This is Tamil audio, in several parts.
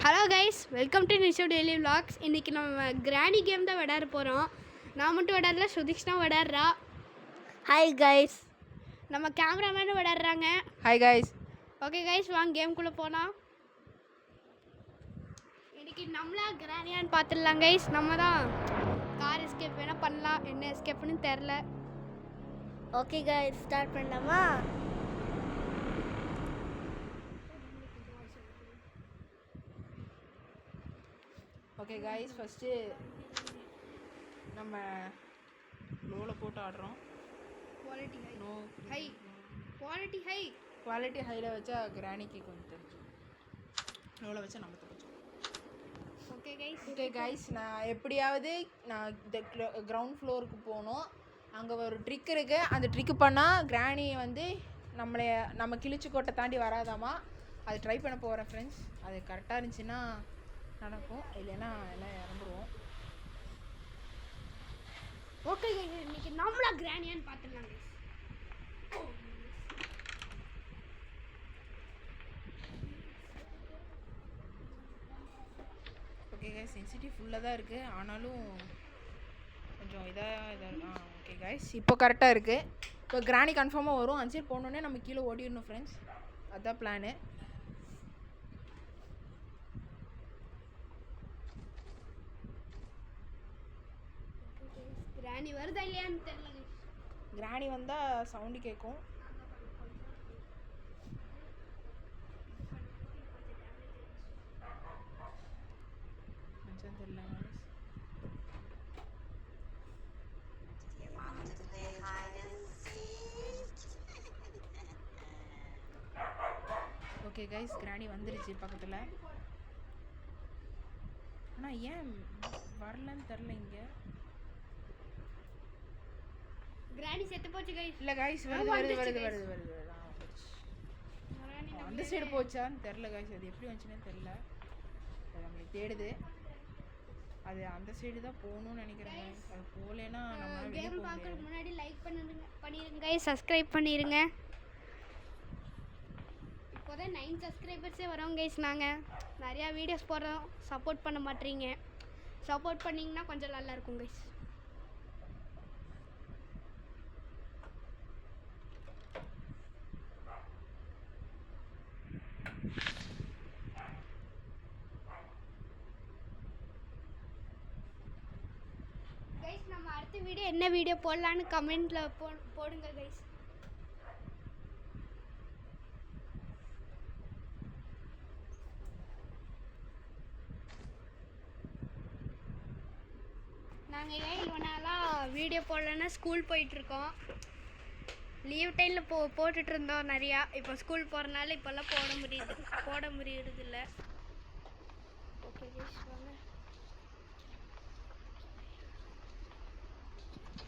Hello guys, welcome to Nisho daily vlogs. இன்றைக்கி நம்ம கிராணி கேம் தான் விளையாட போகிறோம். நான் மட்டும் விளையாடல, சுதீக்ஷ் தான் விளையாடுறா. Hi guys. நம்ம கேமராமேனும் விளையாடுறாங்க. Hi guys. ஓகே கைஸ், வாங்க கேம்குள்ளே போகலாம். இன்றைக்கி நம்மளா கிராணியான்னு பார்த்துடலாம் கைஸ். நம்ம தான் கார் எஸ்கேப் வேணால் பண்ணலாம், என்ன எஸ்கேப்னு தெரில. ஓகே கைஸ், ஸ்டார்ட் பண்ணலாமா? ஓகே கைஸ், ஃபஸ்ட்டு நம்ம லோவில் போட்டு ஆடுறோம். Quality high, no high, quality high. Quality ஹையில் வச்சா கிராணிக்கு கொஞ்சம் தெரிஞ்சு, லோவில் வச்சா நம்ம தெரிஞ்சோம். ஓகே கைஸ், நான் எப்படியாவது இந்த கிரவுண்ட் ஃப்ளோருக்கு போகணும். அங்கே ஒரு ட்ரிக் இருக்குது. அந்த ட்ரிக்கு பண்ணால் கிராணி வந்து நம்ம கிழிச்சு கோட்டை தாண்டி வராதாமா. அது ட்ரை பண்ண போகிறேன் ஃப்ரெண்ட்ஸ். அது கரெக்டாக இருந்துச்சுன்னா நடக்கும், இல்லைன்னா எல்லாம் இறந்துருவோம். ஓகே இன்னைக்கு நம்மளா கிராணியான்னு பார்த்துடலாம் கைஸ். ஓகே கைஸ், சென்சிட்டிவ் ஃபுல்லாக தான் இருக்குது, ஆனாலும் கொஞ்சம் இதாக இருக்கு. ஓகே கைஸ், இப்போ கரெக்டாக இருக்குது. இப்போ கிராணி கன்ஃபார்மாக வரும். அன்சைட் போனோடனே நம்ம கீழே ஓடிடணும் ஃப்ரெண்ட்ஸ். அதுதான் பிளானு. கிராணி வருதா இல்லையான்னு தெரியல. கிராணி வந்தால் சவுண்டு கேட்கும். தெரியல. ஓகே கைஸ், கிராணி வந்துருச்சு பக்கத்தில். ஆனால் ஏன் வரலன்னு தெரில. இங்கே கிராணி செத்து போச்சு கைஸ். இல்லை கைஸ், வருது. அந்த சைடு போச்சான்னு தெரில கைஸ். அது எப்படி வந்துச்சுன்னே தெரில. அது நம்மளுக்கு தேடுது. அது அந்த சைடு தான் போகணும்னு நினைக்கிறேன். அது போகலன்னா நம்ம கேம் பார்க்கறதுக்கு முன்னாடி லைக் பண்ணிடுங்க, சப்ஸ்கிரைப் பண்ணிடுங்க. இப்போதான் 9 சப்ஸ்கிரைபர்ஸே வரோம் கைஸ். நாங்கள் நிறையா வீடியோஸ் போடுறோம், சப்போர்ட் பண்ண மாட்டீங்க. சப்போர்ட் பண்ணிங்கன்னா கொஞ்சம் நல்லா இருக்கும் கைஸ். கைஸ், நம்ம அடுத்த வீடியோ என்ன வீடியோ போடலான்னு கமெண்ட்டில் போடுங்க கைஸ். நாங்கள் இவ்வளோ நாளாக வீடியோ போடலன்னா ஸ்கூல் போயிட்டுருக்கோம். லீவ் டைமில் போட்டுட்டு இருந்தோம் நிறையா. இப்போ ஸ்கூல் போகிறனால இப்போல்லாம் போட முடியறதில்ல. ஓகே கைஸ், வாங்க.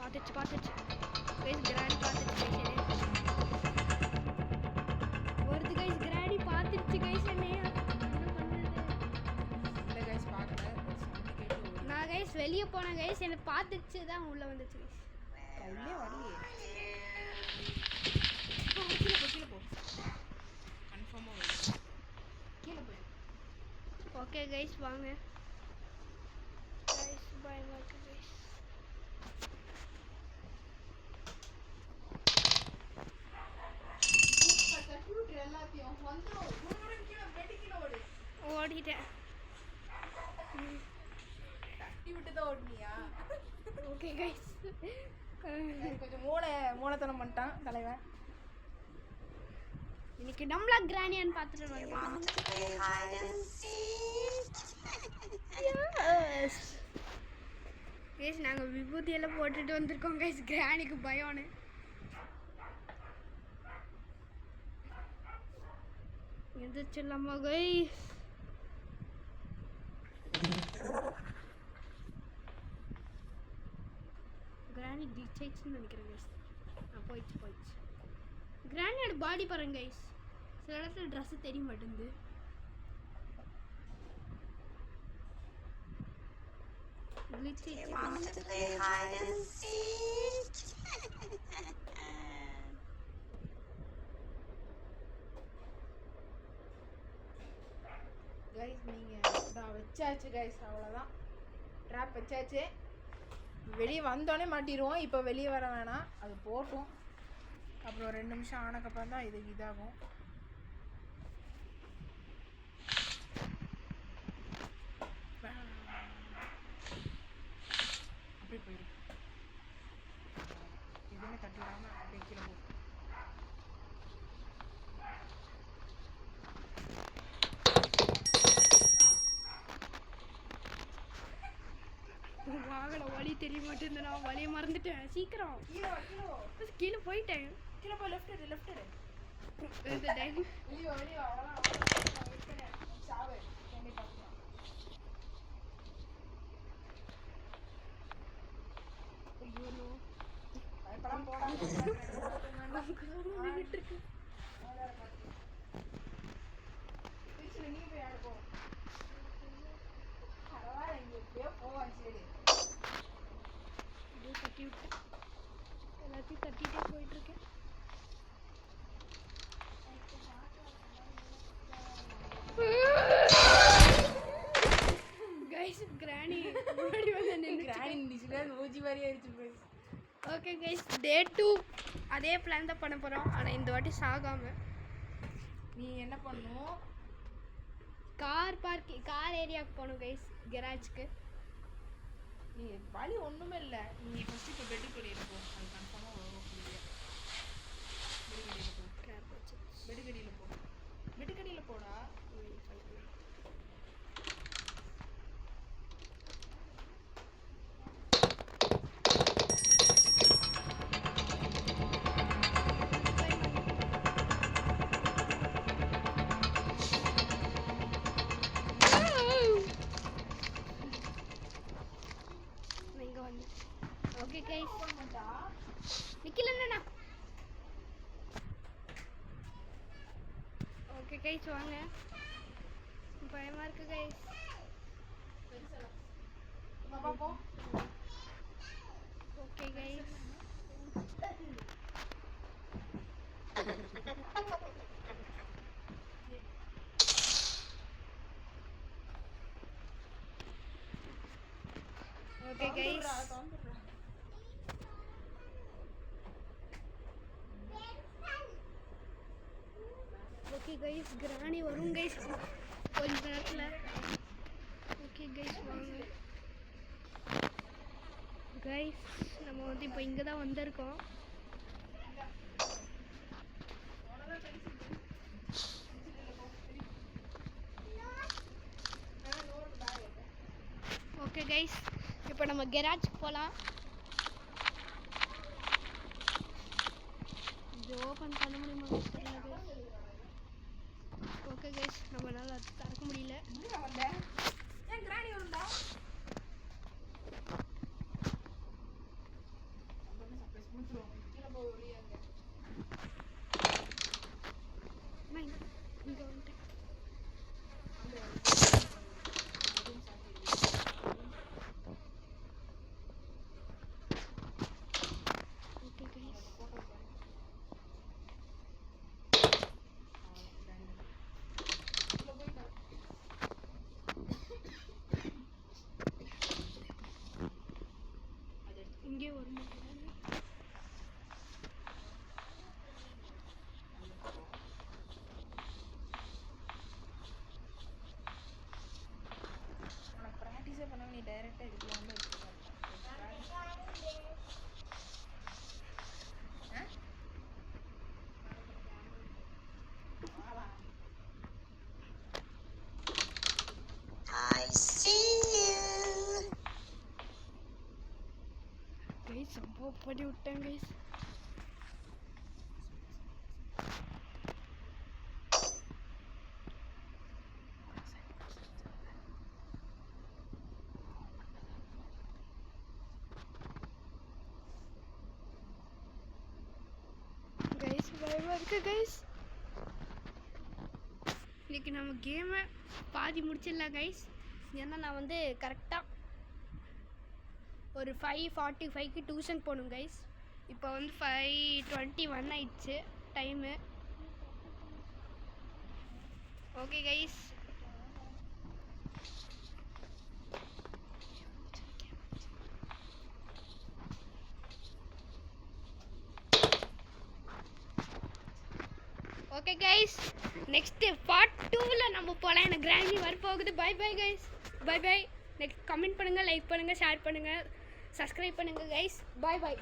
பார்த்துச்சு கைஸ், கிராணி பார்த்துச்சு கைஸ். வருது கைஸ், கிராணி பார்த்துச்சு கைஸ். என்ன பண்ணுறது? இல்லை கைஸ், பார்க்கல. நான் கைஸ் வெளியே போனேன் கைஸ், என்னை பார்த்துச்சு தான் உள்ளே வந்துச்சு கைஸ். உள்ளே வரலையே. கீழே போ. கன்ஃபார்மாக வரும். கீழே போய். ஓகே கைஸ், வாங்க கைஸ். பயமா இருக்கு கைஸ். ஓடிட்டேன். ஓடுனியா? ஓகே கைஸ், கொஞ்சம் மூளைத்தனம் பண்ணிட்டான் தலைவன். இன்னைக்கு நம்மளா கிராணியான்னு பார்த்துட்டு கைஸ். நாங்கள் விபூதியெல்லாம் போட்டுட்டு வந்திருக்கோம் கைஸ். கிராணிக்கு பயம்னு. எந்திரிச்சிடலாமா கைஸ்? கிராணி டிச்சைட்ஸ்னு நினைக்கிறேன் கைஸ். போயிடுச்சு. கிராணியோட பாடி பாருங்க கைஸ். சில இடத்துல ட்ரெஸ்ஸு தெரிய மாட்டேங்குது. கைஸ் நீங்கள் நான் வச்சாச்சு கைஸ், அவ்வளோதான். ட்ராப் வச்சாச்சு. வெளியே வந்தோடனே மாட்டிடுவோம். இப்போ வெளியே வர வேணாம், அது போட்டும். அப்புறம் 2 நிமிஷம் ஆனக்கப்புறம் தான் இது இதாகும். அப்படி போயிடும். எதுவுமே தட்டிடாமல் அப்படியே கீழே போகும். வாகல வழி தெரிய மாட்டேங்குது, நான் வழியை மறந்துட்டேன். சீக்கிரம் கீழே வா, கீழே வா. கீழே போயிட்டேன். கீழே போய் லெஃப்ட் எடு, லெஃப்ட் எடு. இந்த டைம் வெளியே வா, வெளியே வா. அவ்வளோதான் வைக்கிறேன். சாவு என்னை பார்க்கலாம். ஐயோ பயப்படாம போடா. நின்றுட்டு இருக்கு. திருச்சியில் நீ போய் ஆட போ. பரவாயில்ல, இங்கே எப்படியோ போவான். சரி அப்படியே தட்டி விட்டேன். எல்லாத்தையும் தட்டிகிட்டே போயிட்டுருக்கேன். கைஸ் கிராணி முன்னாடி வந்து நின்று. கிராணி நிச்சுனா மூஞ்சி மாதிரி ஆயிடுச்சு போய். ஓகே கைஸ், டே 2 அதே பிளான் தான் பண்ண போகிறோம். ஆனால் இந்த வாட்டி சாகாமல் நீ என்ன பண்ணும்? கார் ஏரியாவுக்கு போகணும் கைஸ், கெராஜ்க்கு. நீ வழி ஒன்றுமே இல்லை. நீ ஃபஸ்ட்டு இப்போ பெட்டுக்கு வெளியில் போ. அது கன்ஃபார்மாக வரும். பெட்டுக்கடியில் போ. பெட்டுக்கடியில் போ. பெட்டுக்கடியில் போடா. இங்கே வந்து ஓகே கைஸ், நிற்கலண்ணா. ஓகே கைஸ் வாங்க. பயமாக இருக்கு கைஸ். பாப்பா போ. Okay guys, okay guys. Okay guys, கிராணி வரும் கைஸ் கொஞ்ச நேரத்தில். ஓகே கைஸ் வாங்க கைஸ். நம்ம வந்து இப்போ இங்கே தான் வந்திருக்கோம். ஓகே கைஸ், இப்போ நம்ம கெராஜ்க்கு போகலாம். இது ஓப்பன் பண்ண முடியுமா தெரியல கைஸ். ஓகே கைஸ், நம்மளால் அது திறக்க முடியல. ஏன் கிராணி வரும்டா? கீழே போய் வெளியாங்க. இங்கே வந்துட்டேன். ஓகே கைஸ், இங்கே வர மாட்டேன். உனக்கு ப்ராக்டிஸே பண்ண நீ டைரெக்டாக இதுக்குள்ள வந்து வச்சுக்கலாம். கைஸ் சம்பவம் பண்ணி விட்டேன் கைஸ். கைஸ் பயமாக இருக்கு கைஸ். இன்னைக்கு நம்ம கேமை பாதி முடிச்சிடலாம் கைஸ். ஏன்னா நான் வந்து கரெக்டாக ஒரு 5:45க்கு டியூஷன் போகணும் கைஸ். இப்போ வந்து 5:21 ஆயிடுச்சு time. Okay guys, okay guys, next part 2ல நம்ம போலாம். எனக்கு கிராண்டி வரப்போகுது. Bye bye guys, bye bye. Next comment பண்ணுங்க, லைக் பண்ணுங்க, ஷேர் பண்ணுங்க, சப்ஸ்கிரைப் பண்ணுங்க கைஸ். Bye by.